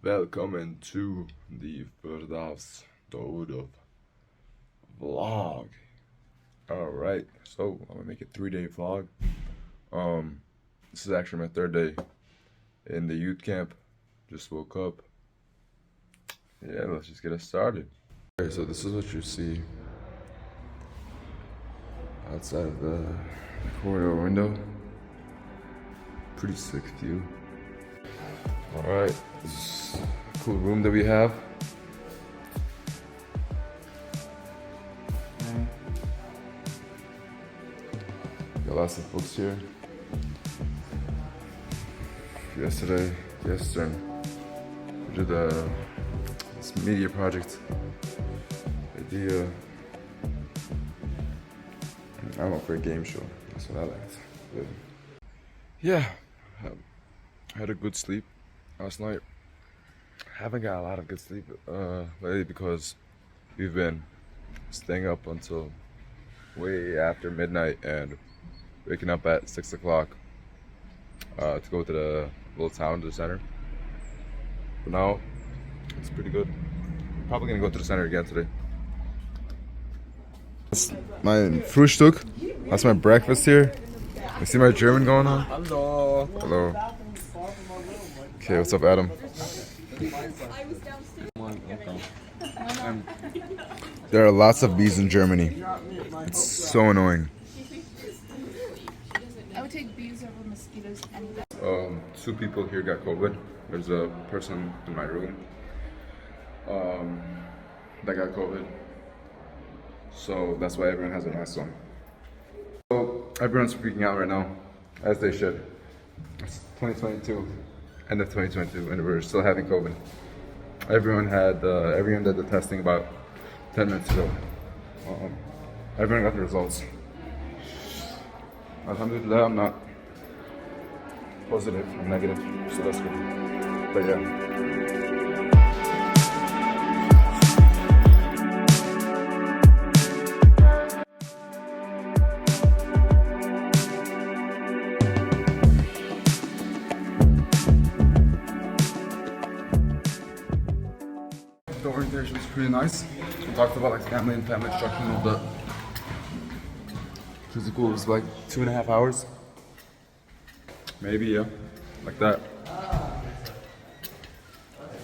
Välkommen to the Osterode vlog. Alright, so I'm gonna make a 3-day vlog. This is actually my 3rd day in the youth camp. Just woke up. Yeah, let's just get it started. Okay, so this is what you see outside of the corridor window. Pretty sick view. Alright, this is a cool room that we have. Got lots of books here. Yesterday, we did this media project idea. I went for a game show. That's what I liked. But yeah, I had a good sleep last night. Haven't got a lot of good sleep lately because we've been staying up until way after midnight and waking up at 6 o'clock to go to the little town, to the center. But now it's pretty good. Probably gonna go to the center again today. That's my Frühstück. That's my breakfast here. You see my German going on? Hello. Hello. Okay, what's up, Adam? There are lots of bees in Germany. It's so annoying. I would take bees over mosquitoes any day. 2 people here got COVID. There's a person in my room that got COVID. So that's why everyone has a mask on. So everyone's freaking out right now, as they should. It's 2022, end of 2022, and we're still having COVID. Everyone did the testing about 10 minutes ago. Everyone got the results. Alhamdulillah, I'm not positive, I'm negative, so that's good. But yeah. The orientation was pretty nice. We talked about like family and family structure a little bit. Physical was like 2.5 hours. Maybe, yeah. Like that.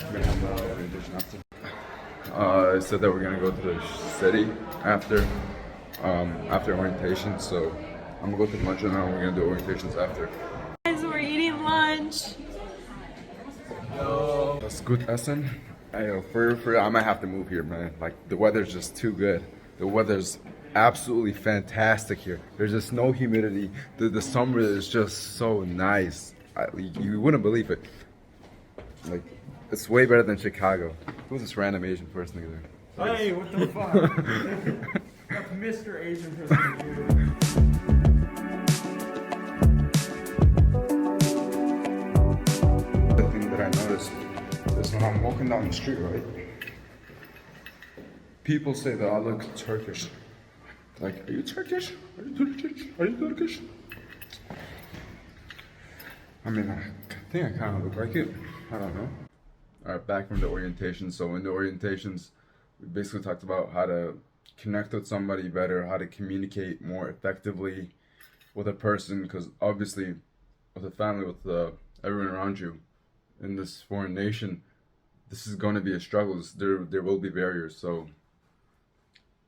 We're gonna have the orientation after. I said that we're gonna go to the city after orientation, so I'm gonna go to lunch and then we're gonna do orientations after. Guys, we're eating lunch. That's good, Essen. I might have to move here, man. Like, the weather's just too good. The weather's absolutely fantastic here. There's just no humidity. The summer is just so nice. You wouldn't believe it. Like, it's way better than Chicago. Who's this random Asian person there? Hey, what the fuck? That's Mr. Asian person here. The thing that I noticed is when I'm walking down the street, right? People say that I look Turkish. Like, are you Turkish? Are you Turkish? Are you Turkish? I mean, I think I kind of look like it. I don't know. Alright, back from the orientation. So in the orientations, we basically talked about how to connect with somebody better, how to communicate more effectively with a person, because obviously with a family, with everyone around you in this foreign nation, this is going to be a struggle. There will be barriers. So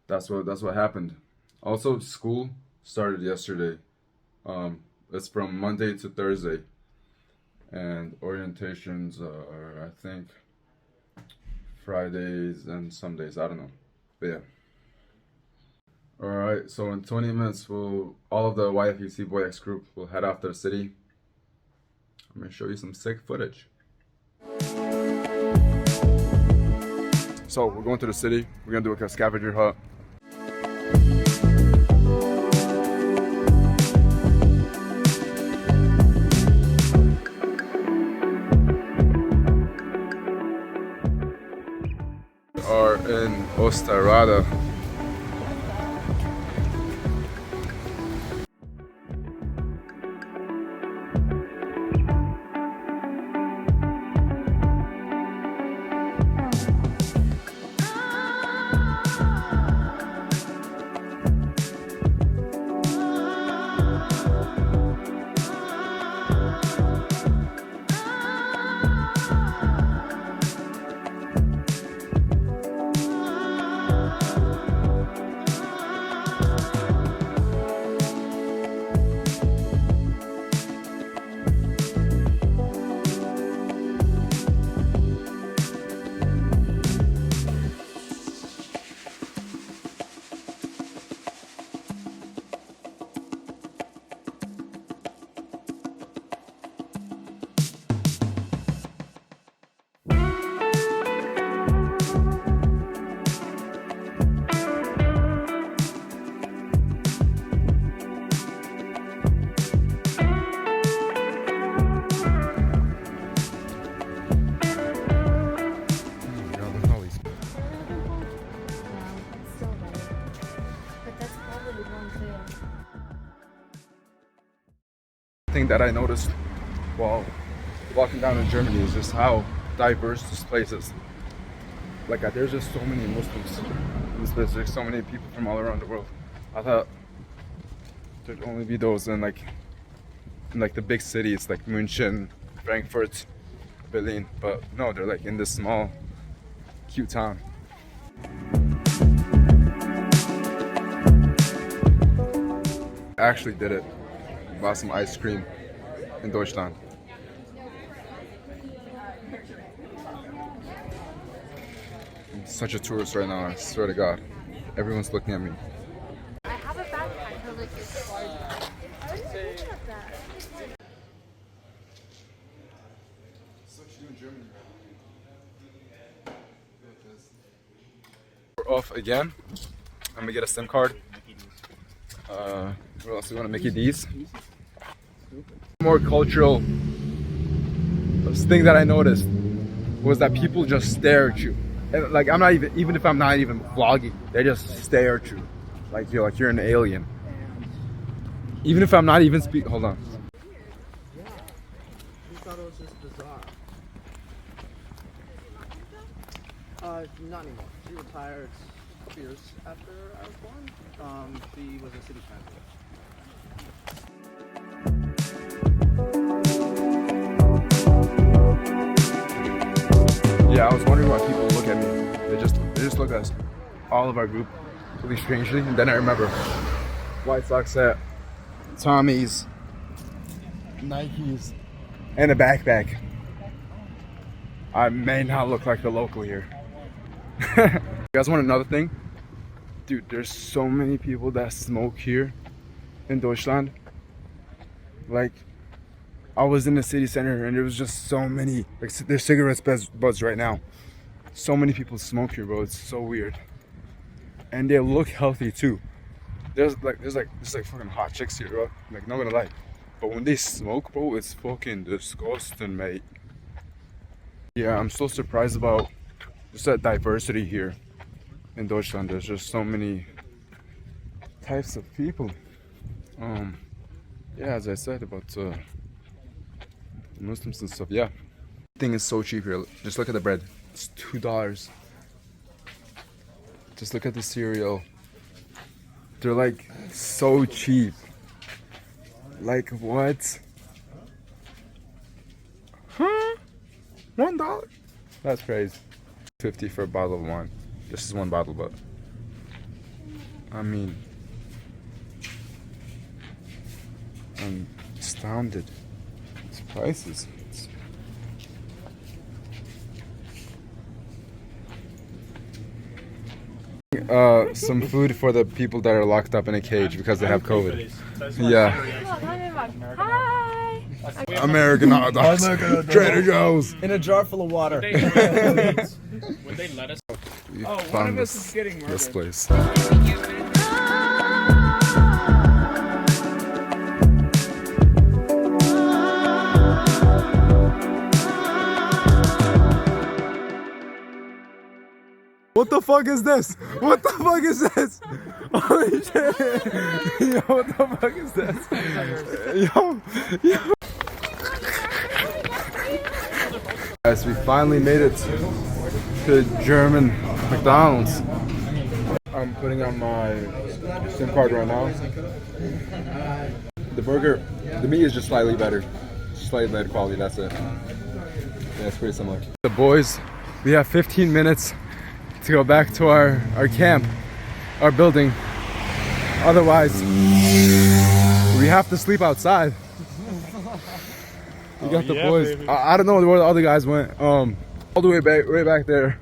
that's what happened. Also, school started yesterday. It's from Monday to Thursday, and orientations are, I think, Fridays and some days. I don't know, but yeah. All right. So in 20 minutes, all of the YFU CBYX group will head off to the city. I'm gonna show you some sick footage. So we're going to the city. We're gonna do like a scavenger hunt. We are in Osterode. thing that I noticed while walking down in Germany is just how diverse this place is. Like, there's just so many Muslims in this place. There's so many people from all around the world. I thought there'd only be those in like the big cities like München, Frankfurt, Berlin, but no, they're like in this small, cute town. I actually did it. Bought some ice cream in Deutschland. I'm such a tourist right now, I swear to God. Everyone's looking at me. I have a backpack for like it's large. I didn't think about that. We're off again. I'm gonna get a SIM card. What else do we want to Mickey D's? More cultural thing that I noticed was that people just stare at you. And like, I'm not even if I'm not even vlogging, they just stare at you like you're an alien. Even if I'm not even hold on. Yeah. We thought it was just bizarre. Not anymore. She retired a couple years after I was born. She was a city manager. Yeah, I was wondering why people look at me. They just look at us, all of our group, really strangely. And then I remember White Sox hat, Tommy's, Nikes, and a backpack. I may not look like the local here. You guys want another thing? Dude, there's so many people that smoke here in Deutschland. Like, I was in the city center and there was just so many, like, there's cigarette buzz right now. So many people smoke here, bro. It's so weird. And they look healthy too. There's like fucking hot chicks here, bro. Like, not gonna lie. But when they smoke, bro, it's fucking disgusting, mate. Yeah, I'm so surprised about just that diversity here in Deutschland. There's just so many types of people. Yeah, as I said about Muslims and stuff. Yeah, everything is so cheap here. Just look at the bread. It's $2. Just look at the cereal. They're like so cheap. Like, what? Huh? $1? That's crazy. $50 for a bottle of wine. This is one bottle, but I mean, I'm astounded. These prices. Some food for the people that are locked up in a cage because they have COVID. Yeah. Hi. American hot dogs. Trader Joe's. In a jar full of water. Would they let us? We one found of us is getting murdered. this place. What the fuck is this? What the fuck is this? Holy shit! Yo, what the fuck is this? Yo. Guys, we finally made it to German McDonald's. I'm putting on my SIM card right now. The burger, the meat is just slightly better. Slightly better quality, that's it. Yeah, it's pretty similar. The boys, we have 15 minutes to go back to our camp, our building. Otherwise, we have to sleep outside. We got the boys. I don't know where the other guys went. All the way back there.